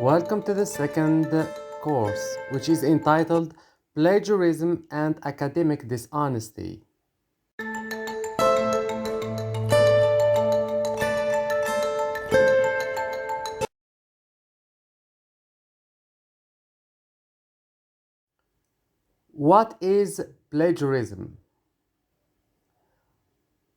Welcome to the second course, which is entitled Plagiarism and Academic Dishonesty. What is plagiarism?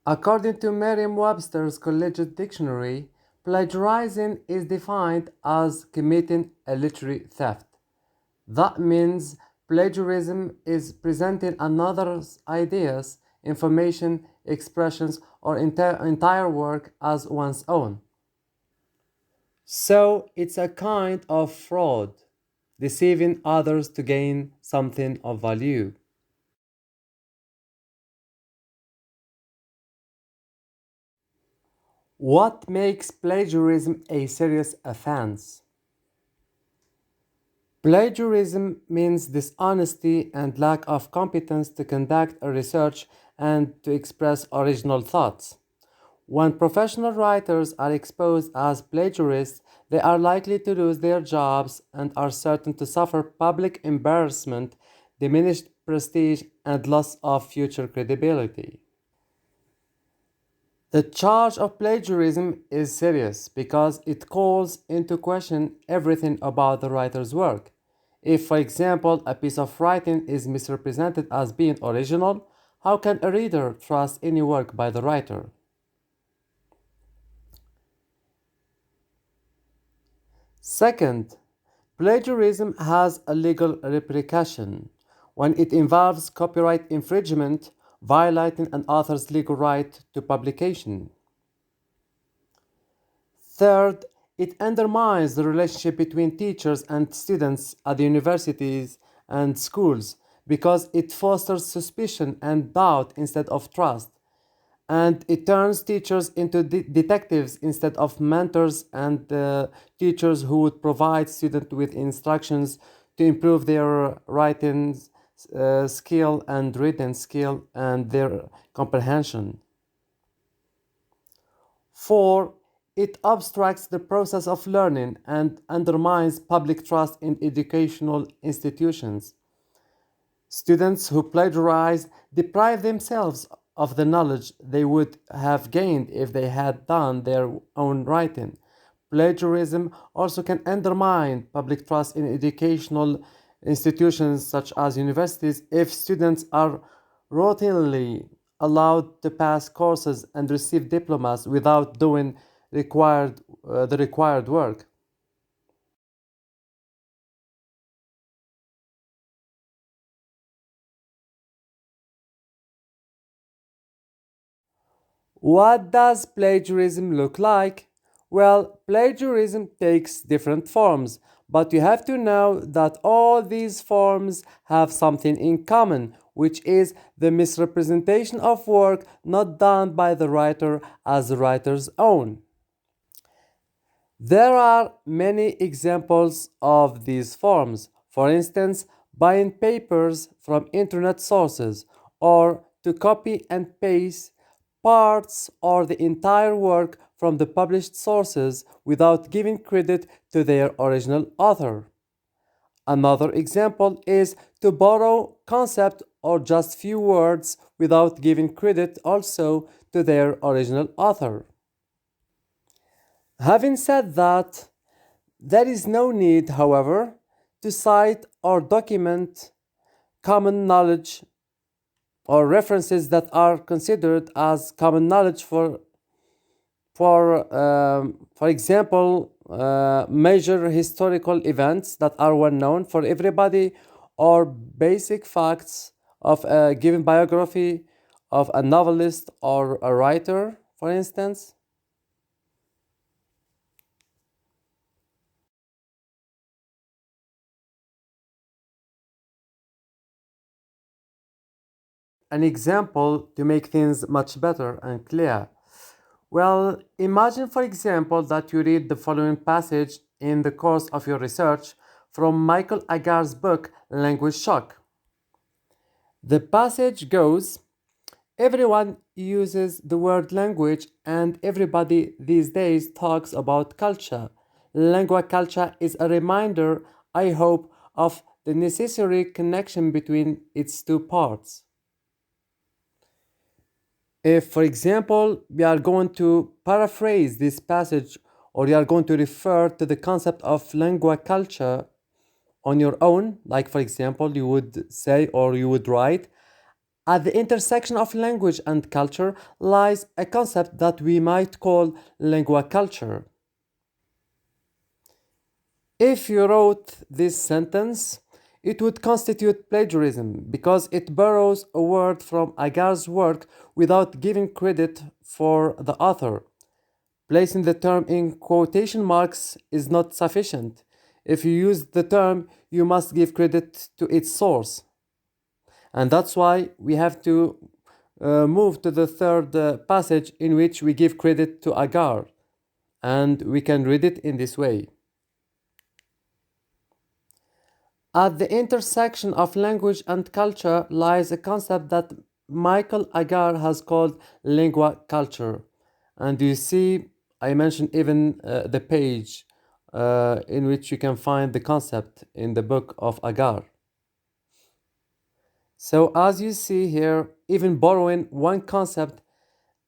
According to Merriam-Webster's Collegiate Dictionary, plagiarizing is defined as committing a literary theft. That means plagiarism is presenting another's ideas, information, expressions, or entire work as one's own. So it's a kind of fraud, deceiving others to gain something of value. What makes plagiarism a serious offense? Plagiarism means dishonesty and lack of competence to conduct a research and to express original thoughts. When professional writers are exposed as plagiarists, they are likely to lose their jobs and are certain to suffer public embarrassment, diminished prestige, and loss of future credibility. The charge of plagiarism is serious because it calls into question everything about the writer's work. If, for example, a piece of writing is misrepresented as being original, how can a reader trust any work by the writer? Second, plagiarism has a legal repercussion when it involves copyright infringement, violating an author's legal right to publication. Third, it undermines the relationship between teachers and students at the universities and schools because it fosters suspicion and doubt instead of trust. And it turns teachers into detectives instead of mentors and teachers who would provide students with instructions to improve their writing skill and reading skill and their comprehension. Four, it obstructs the process of learning and undermines public trust in educational institutions. Students who plagiarize deprive themselves of the knowledge they would have gained if they had done their own writing. Plagiarism also can undermine public trust in educational institutions such as universities if students are routinely allowed to pass courses and receive diplomas without doing the required work. What does plagiarism look like? Well, plagiarism takes different forms, but you have to know that all these forms have something in common, which is the misrepresentation of work not done by the writer as the writer's own. There are many examples of these forms. For instance, buying papers from internet sources or to copy and paste parts or the entire work from the published sources without giving credit to their original author. Another example is to borrow concept or just few words without giving credit also to their original author. Having said that, there is no need, however, to cite or document common knowledge or references that are considered as common knowledge for example, major historical events that are well known for everybody, or basic facts of a given biography of a novelist or a writer, for instance. An example to make things much better and clear. Well, imagine, for example, that you read the following passage in the course of your research from Michael Agar's book, Language Shock. The passage goes: everyone uses the word language, and everybody these days talks about culture. lingua culture is a reminder, I hope, of the necessary connection between its two parts. If, for example, we are going to paraphrase this passage or you are going to refer to the concept of lingua culture on your own, like for example, you would say or you would write, at the intersection of language and culture lies a concept that we might call lingua culture. If you wrote this sentence, it would constitute plagiarism because it borrows a word from Agar's work without giving credit for the author. Placing the term in quotation marks is not sufficient. If you use the term, you must give credit to its source. And that's why we have to move to the third passage in which we give credit to Agar. And we can read it in this way. At the intersection of language and culture lies a concept that Michael Agar has called lingua culture. And you see, I mentioned even the page in which you can find the concept in the book of Agar. So, as you see here, even borrowing one concept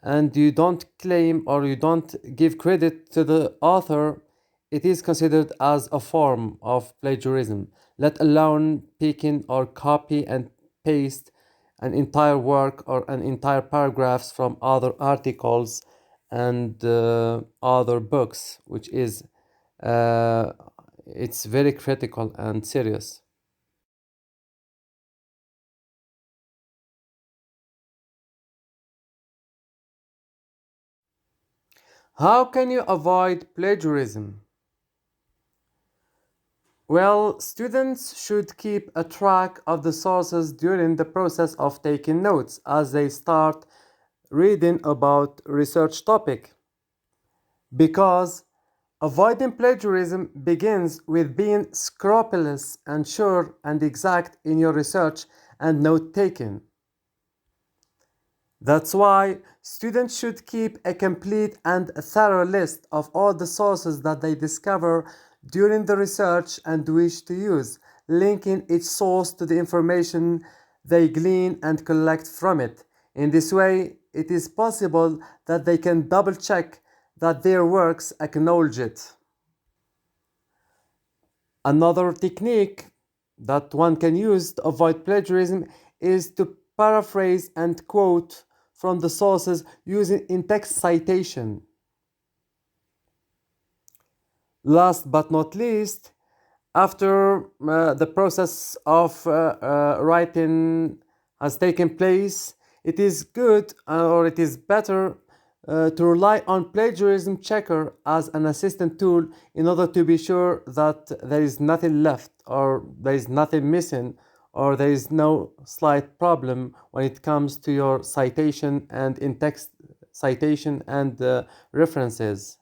and you don't claim or you don't give credit to the author, it is considered as a form of plagiarism, let alone picking or copy and paste an entire work or an entire paragraphs from other articles and other books, which is uh, it's very critical and serious. How can you avoid plagiarism? Well, students should keep a track of the sources during the process of taking notes as they start reading about research topic because avoiding plagiarism begins with being scrupulous and sure and exact in your research and note taking. That's why students should keep a complete and thorough list of all the sources that they discover during the research and wish to use, linking each source to the information they glean and collect from it. In this way, it is possible that they can double check that their works acknowledge it. Another technique that one can use to avoid plagiarism is to paraphrase and quote from the sources using in-text citation. Last but not least, after the process of writing has taken place, it is good or it is better to rely on plagiarism checker as an assistant tool in order to be sure that there is nothing left or there is nothing missing or there is no slight problem when it comes to your citation and in-text citation and references.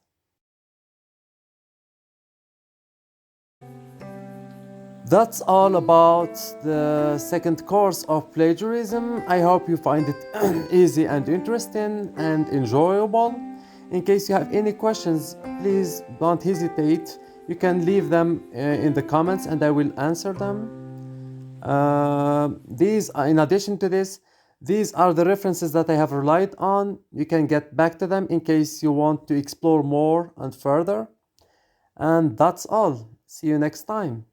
That's all about the second course of plagiarism. I hope you find it easy and interesting and enjoyable. In case you have any questions, please don't hesitate. You can leave them in the comments and I will answer them. In addition to this, these are the references that I have relied on. You can get back to them in case you want to explore more and further. And that's all. See you next time.